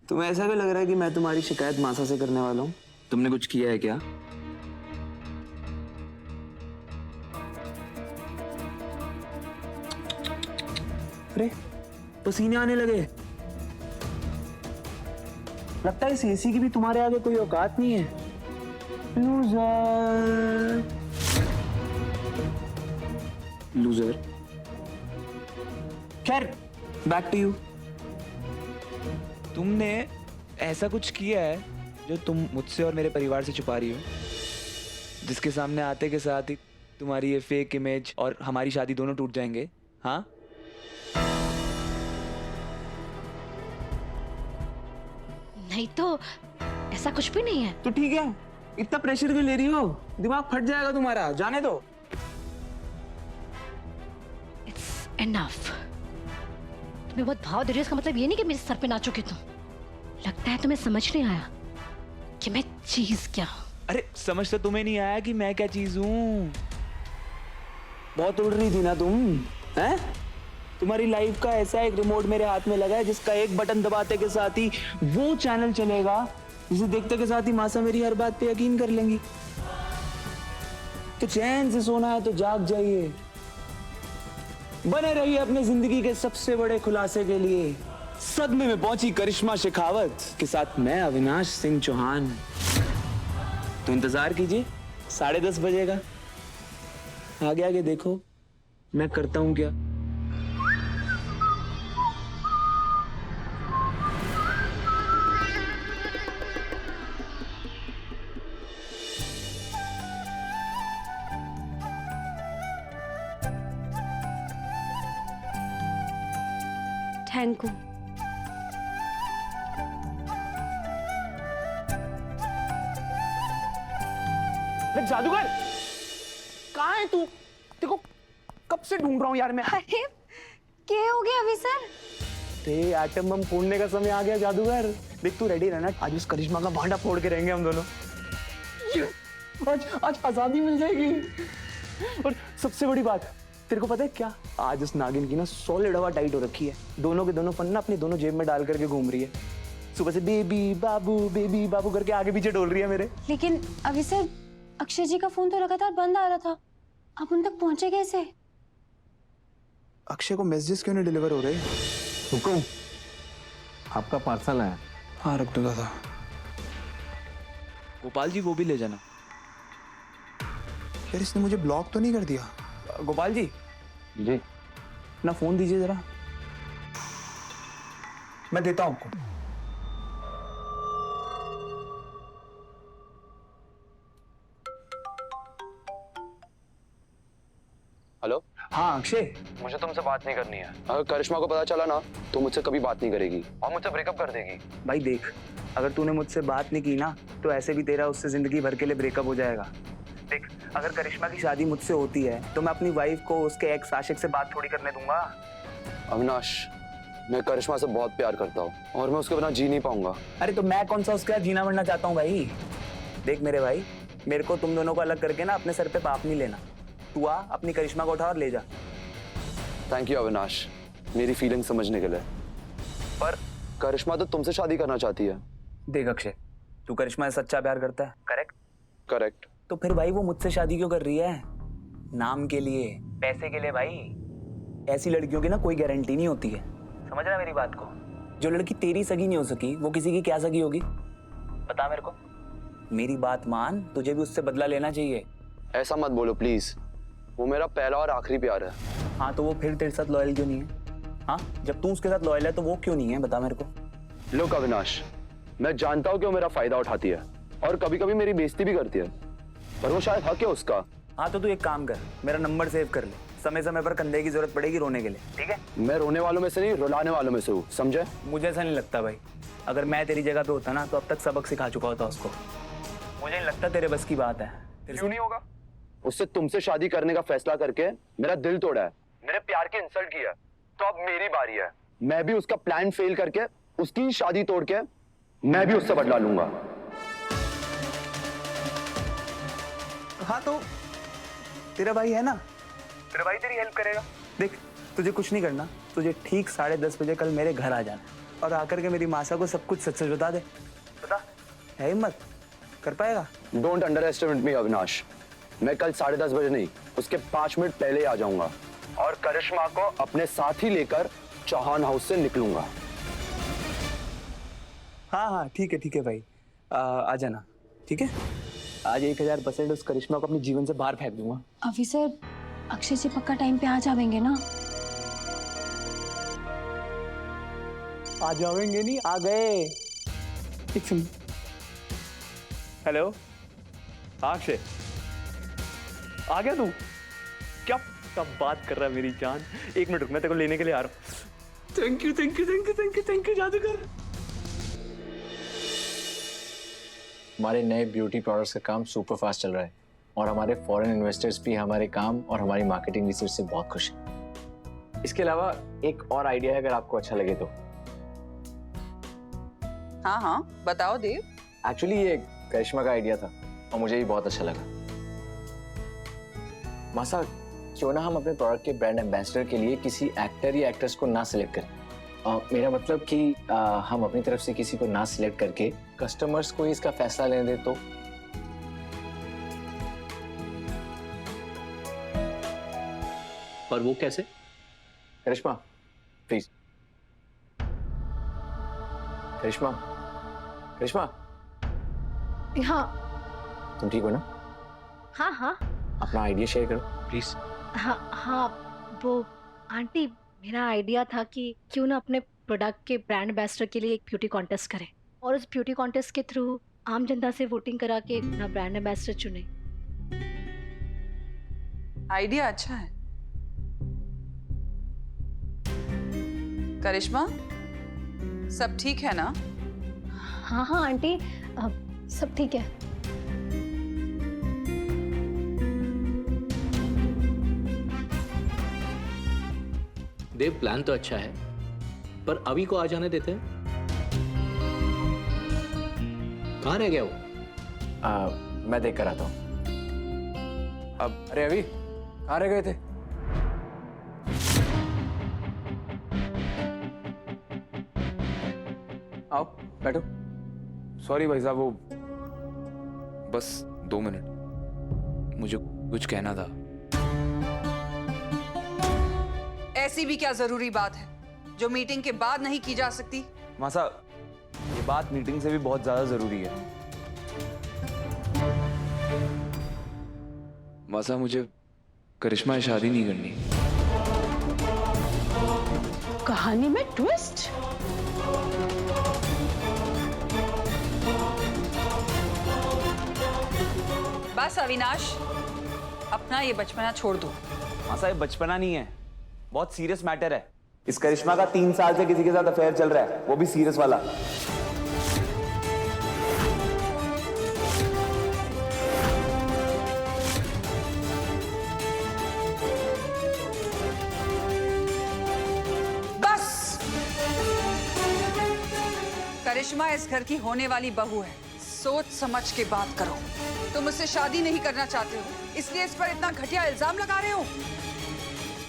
तुम्हें ऐसा भी लग रहा है कि मैं तुम्हारी शिकायत मासा से करने वाला हूँ? तुमने कुछ किया है क्या? अरे पसीने आने लगे। लगता है इस एसी की भी तुम्हारे आगे कोई औकात नहीं है। Loser loser. खैर बैक टू यू। तुमने ऐसा कुछ किया है जो तुम मुझसे और मेरे परिवार से छुपा रही हो, जिसके सामने आते के साथ ही तुम्हारी ये फेक इमेज और हमारी शादी दोनों टूट जाएंगे? हाँ, नहीं तो ऐसा कुछ भी नहीं है। तो ठीक है, इतना प्रेशर क्यों ले रही हो? दिमाग फट जाएगा तुम्हारा, जाने दो। It's enough. तुम्हें बहुत भाव दे रही हो, इसका मतलब ये नहीं कि मेरे सर पे नाचोगे तुम। लगता है तुम्हें समझ नहीं आया कि मैं चीज क्या हूं। अरे समझ तो तुम्हें नहीं आया कि मैं क्या चीज हूँ। बहुत उड़ रही थी ना तुम, हैं? तुम्हारी लाइफ का ऐसा एक रिमोट मेरे हाथ में लगा है जिसका एक बटन दबाते के साथ ही वो चैनल चलेगा जिसे देखते के साथ ही मासा मेरी हर बात पे यकीन कर लेंगी। तो चैन से सोना है तो जाग जाइए, बने रहिए अपने जिंदगी के सबसे बड़े खुलासे के लिए। सदमे में पहुंची करिश्मा शेखावत के साथ मैं अविनाश सिंह चौहान। तो इंतजार कीजिए 10:30 बजे का। आगे आगे देखो मैं करता हूं क्या। Thank you. जादूगर कहाँ है तू? देखो कब से ढूंढ रहा हूँ यार मैं। अरे क्या हो गया अभी सर? एटम बम फोड़ने का समय आ गया जादूगर। देख तू रेडी रहना, आज उस करिश्मा का भांडा फोड़ के रहेंगे हम दोनों। आज आजादी मिल जाएगी। और सबसे बड़ी बात तेरे को पता है क्या? आज उस नागिन की ना सॉलिड हवा टाइट हो रखी है। दोनों के दोनों फन ना अपनी दोनों जेब में डाल करके घूम रही है। सुबह से बेबी बाबू करके आगे पीछे डोल रही है मेरे। लेकिन अभी सर अक्षय जी का फोन तो लगातार बंद आ रहा था, आप उन तक पहुंचे कैसे? अक्षय को मैसेजेस क्यों नहीं डिलीवर हो रहे? हुकुम, आपका पार्सल है। हाँ रख दो दादा। गोपाल जी वो भी ले जाना। यार इसने मुझे ब्लॉक तो नहीं कर दिया? गोपाल जी जी ना फोन दीजिए जरा, मैं देता हूं आपको। हेलो। हाँ अक्षय, मुझे तुमसे बात नहीं करनी है। अगर करिश्मा को पता चला ना तो मुझसे कभी बात नहीं करेगी और मुझसे ब्रेकअप कर देगी। भाई देख, अगर तूने मुझसे बात नहीं की ना तो ऐसे भी तेरा उससे जिंदगी भर के लिए ब्रेकअप हो जाएगा। देख, अगर करिश्मा की शादी मुझसे होती है तो मैं अपनी वाइफ को उसके एक्स आशिक से बात थोड़ी करने दूंगा। अविनाश, मैं करिश्मा से बहुत प्यार करता हूँ और मैं उसके बिना जी नहीं पाऊंगा। अरे तो मैं कौन सा उसके साथ जीना मरना चाहता हूँ भाई। देख मेरे भाई, मेरे को तुम दोनों को अलग करके ना अपने सर पे पाप नहीं लेना। तू आ, अपनी करिश्मा को उठा और ले जा। थैंक यू अविनाश, मेरी फीलिंग समझने के लिए। पर करिश्मा तो तुमसे शादी करना चाहती है। देख अक्षय, तू करिश्मा से सच्चा प्यार करता है, करेक्ट? करेक्ट। तो फिर भाई वो मुझसे शादी क्यों कर रही है? नाम के लिए, पैसे के लिए भाई। ऐसी लड़कियों की ना कोई गारंटी नहीं होती है, समझ रहा मेरी बात को? जो लड़की तेरी सगी नहीं हो सकी वो किसी की क्या सगी होगी? बता मेरे को। मेरी बात मान, तुझे भी उससे बदला लेना चाहिए। ऐसा मत बोलो प्लीज, वो मेरा पहला और आखिरी प्यार है। हाँ तो वो फिर तेरे साथ लॉयल क्यों नहीं है? हाँ, जब तू उसके साथ लॉयल है तो वो क्यों नहीं है, बता मेरे को। लोग अविनाश, मैं जानता हूँ कि वो मेरा फायदा उठाती है और कभी कभी मेरी बेइज्जती भी करती है, पर वो शायद हक है उसका। हाँ तो तू एक काम कर, मेरा नंबर सेव कर ले, समय समय पर कंधे की जरूरत पड़ेगी रोने के लिए, ठीक है? मैं रोने वालों में से नहीं, रुलाने वालों में से हूँ, समझे? मुझे ऐसा नहीं लगता भाई। अगर मैं तेरी जगह पे होता ना तो अब तक सबक सिखा चुका होता उसको। मुझे नहीं लगता तेरे बस की बात है। क्यों नहीं होगा? उससे तुमसे शादी करने का फैसला करके मेरा दिल तोड़ा है, मेरे प्यार की इंसल्ट की है, तो अब मेरी बारी है। मैं भी उसका प्लान फेल करके उसकी शादी तोड़ के मैं भी उससे बदला लूंगा। हाँ तो तेरा भाई है ना, तेरी हेल्प करेगा। देख, तुझे कुछ नहीं करना, तुझे ठीक 10:30 बजे कल मेरे घर आ जाना। और आकर के मेरी मासा को सब कुछ सच सच बता दे। बता, है हिम्मत? कर पाएगा? डोंट अंडर एस्टिमेट मी अविनाश। मैं कल 10:30 बजे नहीं, उसके 5 मिनट पहले ही आ जाऊंगा और करिश्मा को अपने साथ ही लेकर चौहान हाउस से निकलूंगा। हाँ हाँ ठीक है भाई, आ जाना, ठीक है? आज 1000% उस करिश्मा को अपने जीवन से बाहर फेंक दूंगा। ऑफिसर, अक्षय जी पक्का टाइम पे आ जाएंगे ना? आ जाएंगे नहीं, आ गए। हेलो, अक्षय, आ गया तू? क्या कब बात कर रहा है मेरी जान? 1 मिनट रुक, मैं तेरे को लेने के लिए आ रहा हूँ। थैंक यू जादूगर। हमारे नए ब्यूटी प्रोडक्ट्स का काम सुपर फास्ट चल रहा है और हमारे फॉरेन इन्वेस्टर्स भी हमारे काम और हमारी मार्केटिंग रिसर्च से बहुत खुश हैं। इसके अलावा एक और आइडिया है, अगर आपको अच्छा लगे तो। हाँ हाँ बताओ देव। एक्चुअली ये करिश्मा का आइडिया था और मुझे भी बहुत अच्छा लगा। मासा, क्यों ना हम अपने प्रोडक्ट के ब्रांड एम्बेसडर के लिए किसी एक्टर या एक्ट्रेस को ना सिलेक्ट करें। मेरा मतलब कि हम अपनी तरफ से किसी को ना सिलेक्ट करके कस्टमर्स को इसका फैसला लेने दे तो। पर वो कैसे? करिश्मा प्लीज। करिश्मा, करिश्मा हाँ तुम ठीक हो ना? हाँ हाँ अपना आइडिया शेयर करो प्लीज। हाँ हाँ, वो आंटी, मेरा आइडिया था कि क्यों ना अपने प्रोडक्ट के ब्रांड एम्बेसडर के लिए एक ब्यूटी कॉन्टेस्ट करें और उस ब्यूटी कॉन्टेस्ट के थ्रू आम जनता से वोटिंग करा के अपना ब्रांड एम्बेसडर चुने। आइडिया अच्छा है। करिश्मा, सब ठीक है ना? हाँ हाँ आंटी, सब ठीक है। देव, प्लान तो अच्छा है, पर अभी को आ जाने देते हैं। कहाँ रह गया वो? मैं देख कर आता हूँ। अब अरे अभी कहाँ रह गए थे? आओ बैठो। सॉरी भाई साहब, वो बस 2 मिनट, मुझे कुछ कहना था। ऐसी भी क्या जरूरी बात है जो मीटिंग के बाद नहीं की जा सकती? मासा, ये बात मीटिंग से भी बहुत ज्यादा जरूरी है। मासा, मुझे करिश्मा से शादी नहीं करनी। कहानी में ट्विस्ट। बस अविनाश, अपना ये बचपना छोड़ दो। मासा, ये बचपना नहीं है, बहुत सीरियस मैटर है। इस करिश्मा का 3 साल से किसी के साथ अफेयर चल रहा है, वो भी सीरियस वाला। बस, करिश्मा इस घर की होने वाली बहू है, सोच समझ के बात करो। तुम उससे शादी नहीं करना चाहते हो, इसलिए इस पर इतना घटिया इल्जाम लगा रहे हो।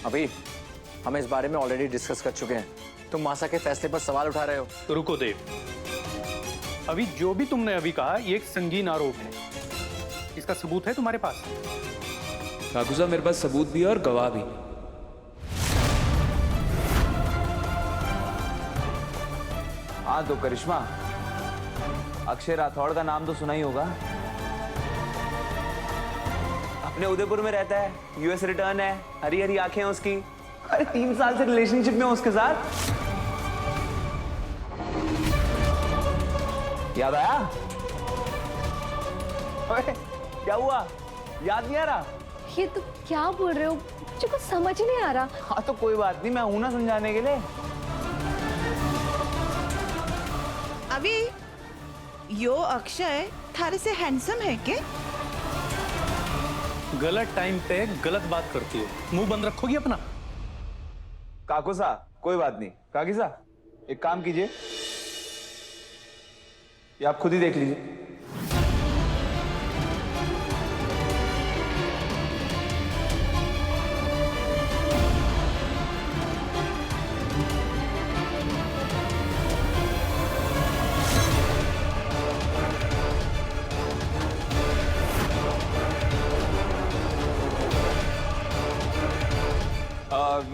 अभी हम इस बारे में ऑलरेडी डिस्कस कर चुके हैं, तुम मासा के फैसले पर सवाल उठा रहे हो। तो रुको देव, अभी जो भी तुमने अभी कहा ये एक संगीन आरोप है, इसका सबूत है तुम्हारे पास? ठाकुर साहब, मेरे पास सबूत भी है और गवाह भी। हाँ तो करिश्मा, अक्षय राठौड़ का नाम तो सुना ही होगा। अपने उदयपुर में रहता है, यूएस रिटर्न है, हरी हरी आंखें हैं उसकी। अरे 3 साल से रिलेशनशिप में उसके साथ। याद आया? ओए, क्या हुआ? याद नहीं आ रहा? ये तो क्या बोल रहे हो, मुझे कुछ समझ ही नहीं आ रहा। हाँ तो कोई बात नहीं, मैं हूं ना समझाने के लिए। अभी यो अक्षय थारे से हैंडसम है के? गलत टाइम पे गलत बात करती हो, मुंह बंद रखोगी अपना? काकू सा, कोई बात नहीं। काकी सा, एक काम कीजिए, ये आप खुद ही देख लीजिए।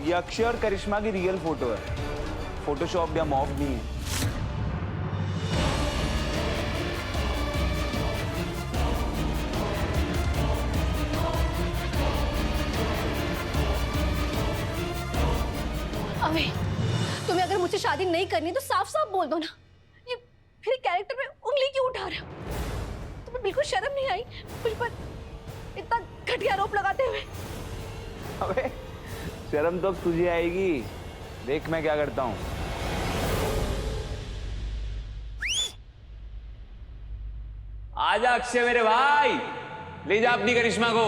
ये अक्षय और करिश्मा की रियल फोटो है, फोटोशॉप या मॉफ नहीं है। अबे तुम्हें अगर मुझसे शादी नहीं करनी तो साफ साफ बोल दो ना। ये फिर कैरेक्टर पे उंगली क्यों उठा रहे हो? तुम्हें बिल्कुल शर्म नहीं आई मुझ पर इतना घटिया आरोप लगाते हुए? अबे शर्म तो अब तुझे आएगी, देख मैं क्या करता हूँ। आजा अक्षय मेरे भाई, ले जा अपनी करिश्मा को।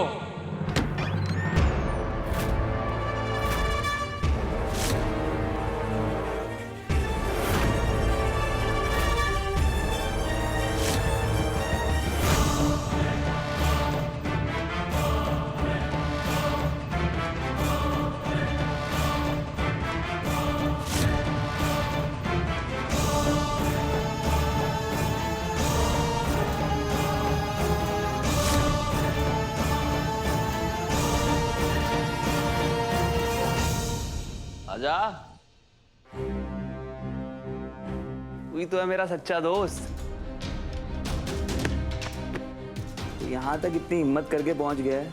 आजा, तू ही तो है मेरा सच्चा दोस्त। तो यहाँ तक इतनी हिम्मत करके पहुंच गया है,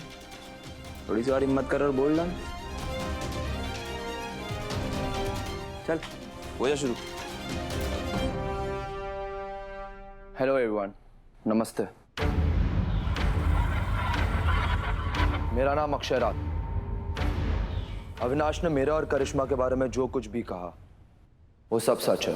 थोड़ी सी और हिम्मत कर और बोल ना। चल हो जा शुरू। हेलो एवरीवन, नमस्ते। मेरा नाम अक्षय राज। अविनाश ने मेरा और करिश्मा के बारे में जो कुछ भी कहा वो सब सच है।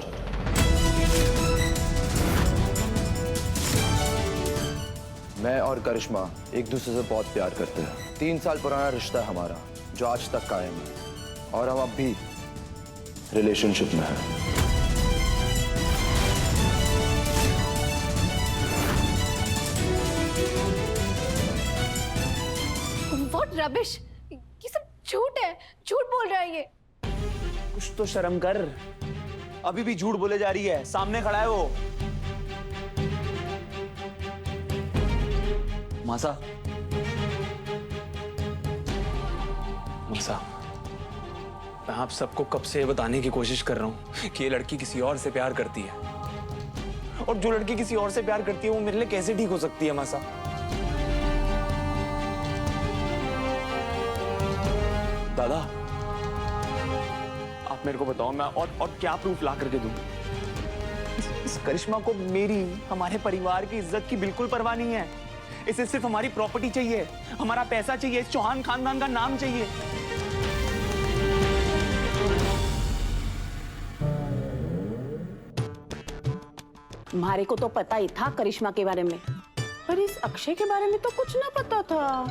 मैं और करिश्मा एक दूसरे से बहुत प्यार करते हैं। 3 साल पुराना रिश्ता है हमारा जो आज तक कायम है, और हम अब भी रिलेशनशिप में हैं। What rubbish! ये सब झूठ है, झूठ बोल रहा है ये। कुछ तो शर्म कर, अभी भी झूठ बोले जा रही है, सामने खड़ा है वो। मासा, मासा, मैं आप सबको कब से बताने की कोशिश कर रहा हूं कि ये लड़की किसी और से प्यार करती है, और जो लड़की किसी और से प्यार करती है वो मेरे लिए कैसे ठीक हो सकती है मासा? दादा, आप मेरे को बताओ, मैं और क्या प्रूफ ला करके दूं? इस करिश्मा को मेरी, हमारे परिवार की इज्जत की बिल्कुल परवाह नहीं है। इसे सिर्फ हमारी प्रॉपर्टी चाहिए, हमारा पैसा चाहिए, इस चौहान खानदान का नाम चाहिए। तुम्हारे को तो पता ही था करिश्मा के बारे में, पर इस अक्षय के बारे में तो कुछ ना पता था।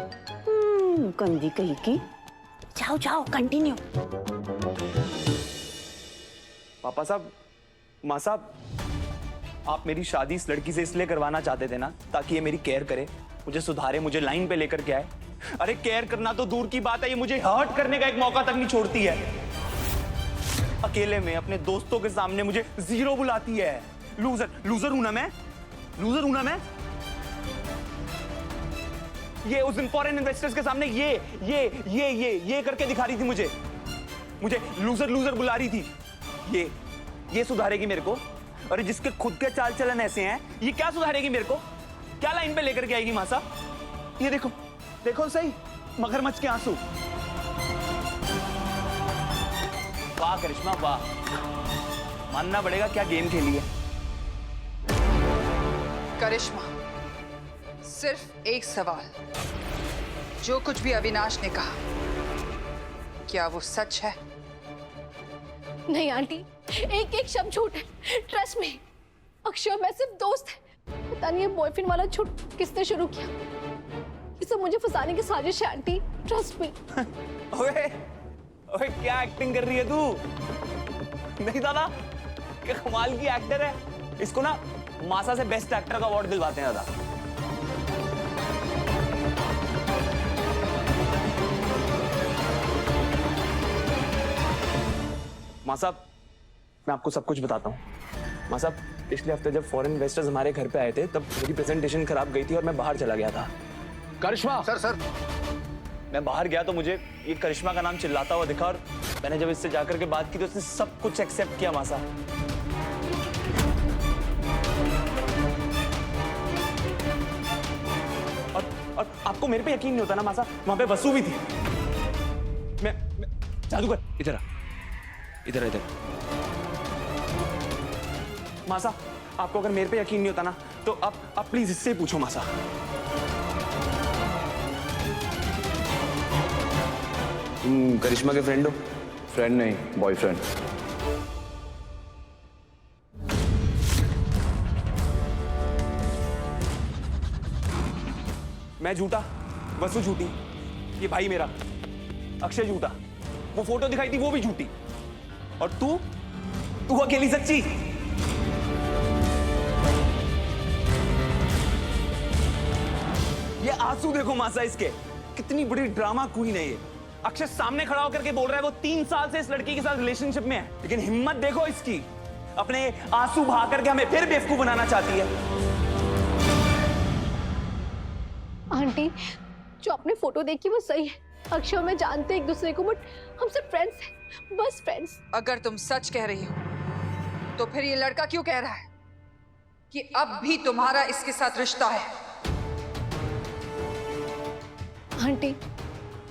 गंदी कहीं की। जाओ जाओ, कंटिन्यू। पापा साहब, माँ साहब, आप मेरी शादी इस लड़की से इसलिए करवाना चाहते थे ना ताकि ये मेरी केयर करे, मुझे सुधारे, मुझे लाइन पे लेकर के आए। अरे केयर करना तो दूर की बात है, ये मुझे हर्ट करने का एक मौका तक नहीं छोड़ती है। अकेले में अपने दोस्तों के सामने मुझे जीरो बुलाती है। लूजर, लूजर हूं ना मैं? लूजर हूं ना मैं? ये उस दिन फॉरेन इन्वेस्टर्स के सामने ये करके दिखा रही थी मुझे लूजर लूजर बुला रही थी। ये सुधारेगी मेरे को? अरे जिसके खुद के चाल चलन ऐसे हैं, ये क्या सुधारेगी मेरे को? क्या लाइन पे लेकर के आएगी मासा? ये देखो, देखो सही, मगरमच्छ के आंसू। वाह करिश्मा वाह, मानना पड़ेगा क्या गेम खेली है। करिश्मा, सिर्फ एक सवाल, जो कुछ भी अविनाश ने कहा क्या वो सच है? नहीं आंटी, एक एक शब्द झूठ है। ट्रस्ट मी, अक्षय और मैं सिर्फ दोस्त हैं। पता नहीं ये बॉयफ्रेंड वाला झूठ किसने शुरू किया। ये सब मुझे फंसाने की साजिश है आंटी, ट्रस्ट मी। ओए, ओए क्या एक्टिंग कर रही है तू? नहीं दादा, क्या कमाल की एक्टर है। इसको ना मासा से बेस्ट एक्टर का अवार्ड दिलवाते हैं दादा। माँ साहब, मैं आपको सब कुछ बताता हूँ। माँ साहब, पिछले हफ्ते जब फॉरेन इन्वेस्टर्स हमारे घर पे आए थे तब मेरी प्रेजेंटेशन खराब गई थी और मैं बाहर चला गया था। करिश्मा! सर मैं बाहर गया तो मुझे ये करिश्मा का नाम चिल्लाता हुआ दिखा और मैंने जब इससे जाकर के बात की तो उसने सब कुछ एक्सेप्ट किया मासा। और आपको मेरे पे यकीन नहीं होता ना मासा, वहां पे वसु भी थी। मैं जादूगर, इधर आ, इधर इधर। मासा, आपको अगर मेरे पे यकीन नहीं होता ना तो आप प्लीज इससे पूछो मासा। तुम करिश्मा के फ्रेंड हो? फ्रेंड नहीं, बॉयफ्रेंड। मैं झूठा, वसु झूठी, ये भाई मेरा अक्षय झूठा, वो फोटो दिखाई थी वो भी झूठी, और तू अकेली सच्ची। ये आंसू देखो मासा इसके, कितनी बड़ी ड्रामा क्वीन है ये। अक्षय सामने खड़ा होकर के बोल रहा है वो 3 साल से इस लड़की के साथ रिलेशनशिप में है, लेकिन हिम्मत देखो इसकी, अपने आंसू बहा करके हमें फिर बेवकूफ बनाना चाहती है। आंटी, जो आपने फोटो देखी वो सही है। अक्षय और मैं जानते हैं एक दूसरे को, बट हम सिर्फ फ्रेंड्स हैं, बस फ्रेंड्स। अगर तुम सच कह रही हो तो फिर ये लड़का क्यों कह रहा है कि अब भी तुम्हारा इसके साथ रिश्ता है? आंटी,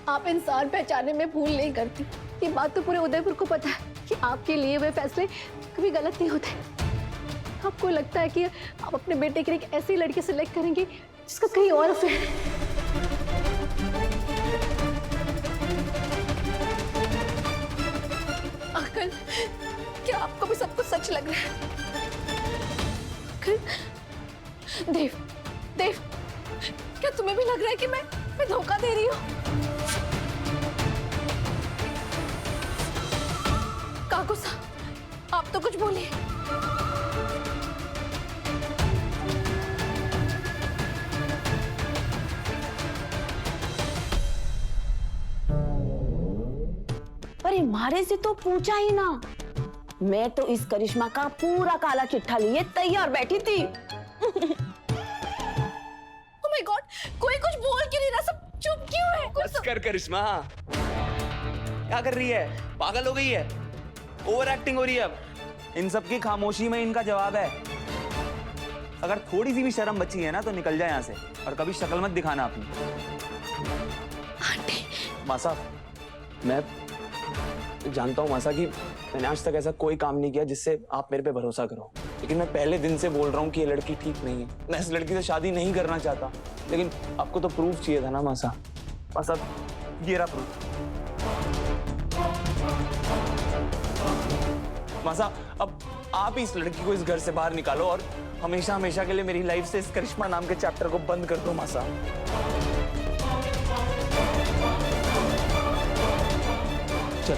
आप इंसान पहचानने में भूल नहीं करती। ये बात तो पूरे उदयपुर को पता है कि आपके लिए हुए फैसले कभी गलत नहीं होते। आपको लगता है कि आप अपने बेटे के लिए एक ऐसी लड़की सिलेक्ट करेंगे जिसका कहीं और अफेयर है। अंकल, क्या आपको भी सब कुछ सच लग रहा है? अंकल, देव, क्या तुम्हें भी लग रहा है कि मैं धोखा दे रही हूँ? काकू साहब, आप तो कुछ बोलिए। अरे मारे से तो पूछा ही ना, मैं तो इस करिश्मा का पूरा काला चिट्ठा लिए तैयार बैठी थी। Oh my God, कोई कुछ बोल क्यों नहीं रहा? सब चुप क्यों है? बस कर करिश्मा, क्या कर रही है? पागल हो गई है? ओवर एक्टिंग हो रही है अब। इन सब की खामोशी में इनका जवाब है। अगर थोड़ी सी भी शर्म बची है ना तो निकल जाए यहाँ से, और कभी शक्ल मत दिखाना अपनी। आंटी, मासा, मैं जानता हूँ मासा कि मैंने आज तक ऐसा कोई काम नहीं किया जिससे आप मेरे पे भरोसा करो, लेकिन मैं पहले दिन से बोल रहा हूँ कि ये लड़की ठीक नहीं है। मैं इस लड़की से शादी नहीं करना चाहता, लेकिन आपको तो प्रूफ चाहिए था ना मासा। मासा, ये रहा प्रूफ। मासा, अब आप ही इस लड़की को इस घर से बाहर निकालो और हमेशा हमेशा के लिए मेरी लाइफ से इस करिश्मा नाम के चैप्टर को बंद कर दो मासा। चल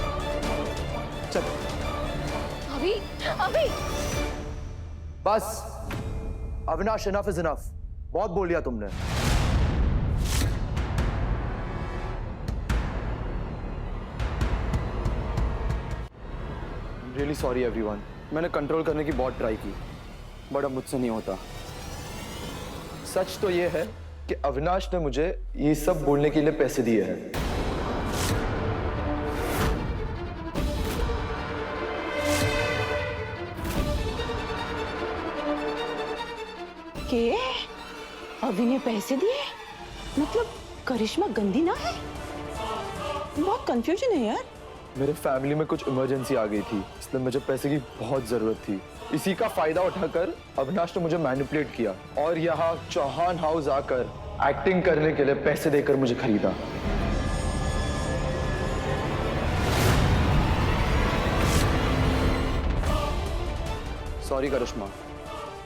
चल। अभी बस, अविनाश, इनफ इज इनफ। बहुत बोल लिया तुमने। रियली सॉरी एवरीवन, मैंने कंट्रोल करने की बहुत ट्राई की, बट अब मुझसे नहीं होता। सच तो ये है कि अविनाश ने मुझे ये सब बोलने के लिए पैसे दिए हैं। के अभी ने पैसे दिए? मतलब करिश्मा गंदी ना है? बहुत कंफ्यूजन है यार। मेरे फैमिली में कुछ इमरजेंसी आ गई थी, इसलिए मुझे पैसे की बहुत जरूरत थी। इसी का फायदा उठाकर अविनाश ने मुझे मैनिपुलेट किया और यहाँ चौहान हाउस आकर एक्टिंग करने के लिए पैसे देकर मुझे खरीदा। सॉरी करिश्मा,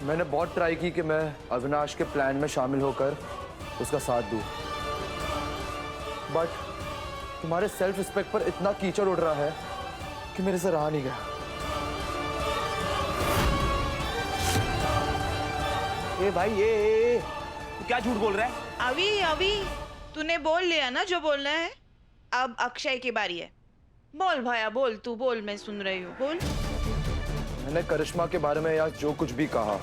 मैंने बहुत ट्राई की कि मैं अविनाश के प्लान में शामिल होकर उसका साथ दूं, बट तुम्हारे सेल्फ रिस्पेक्ट पर इतना कीचड़ उड़ रहा है कि मेरे से रहा नहीं गया। ए भाई, ये तू क्या झूठ बोल रहा है? अभी तूने बोल लिया ना जो बोलना है। अब अक्षय की बारी है। बोल भाया, बोल, तू बोल, मैं सुन रही हूँ, बोल। मैंने करिश्मा के बारे में या जो कुछ भी कहा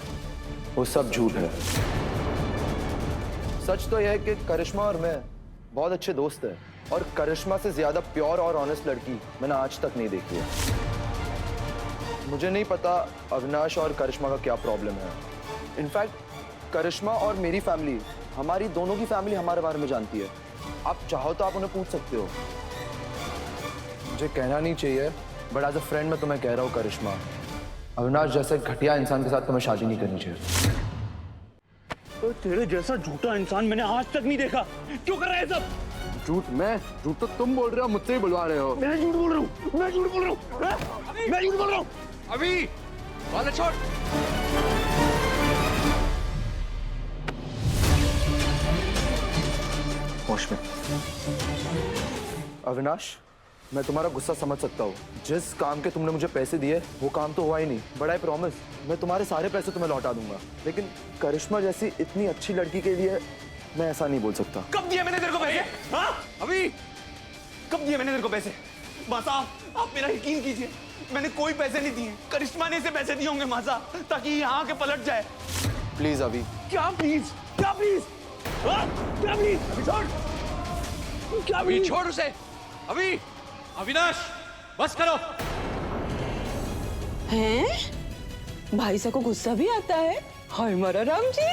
वो सब झूठ है। सच तो यह है कि करिश्मा और मैं बहुत अच्छे दोस्त हैं। और करिश्मा से ज्यादा प्योर और ऑनेस्ट लड़की मैंने आज तक नहीं देखी है। मुझे नहीं पता अविनाश और करिश्मा का क्या प्रॉब्लम है। इनफैक्ट करिश्मा और मेरी फैमिली, हमारी दोनों की फैमिली हमारे बारे में जानती है। आप चाहो तो आप उन्हें पूछ सकते हो। मुझे कहना नहीं चाहिए, बट एज अ फ्रेंड मैं तुम्हें कह रहा हूँ करिश्मा, अविनाश जैसे घटिया इंसान के साथ तुम्हें शादी नहीं करनी चाहिए। तो तेरे जैसा झूठा इंसान मैंने आज तक नहीं देखा। क्यों कर रहा है सब? झूठ तो तुम बोल रहे हो, मुझसे ही बुलवा रहे हो। मैं झूठ बोल रहा हूँ, मैं झूठ बोल रहा हूँ, मैं झूठ बोल रहा हूँ। अभी वाले छोड़। होश में। अविनाश, मैं तुम्हारा गुस्सा समझ सकता हूँ। जिस काम के तुमने मुझे पैसे दिए वो काम तो हुआ ही नहीं, बट आई प्रॉमिस मैं तुम्हारे सारे पैसे तुम्हें लौटा दूंगा। लेकिन करिश्मा जैसी इतनी अच्छी लड़की के लिए मैं ऐसा नहीं बोल सकता। कब दिए मैंने तेरे को पैसे? हाँ? अभी कब दिए मैंने तेरे को पैसे? मासा, आप मेरा यकीन कीजिए, मैंने कोई पैसे नहीं दिए। करिश्मा ने इसे पैसे दिए होंगे मासा, ताकि यहाँ के पलट जाए। प्लीज अभी। क्या प्लीज? क्या प्लीज? हाँ? क्या प्लीज? अभी छोड़। क्या अभी प्लीज? छोड़ उसे। अभी अविनाश बस करो। हैं? भाई साहब को गुस्सा भी आता है? हाय मारा राम जी।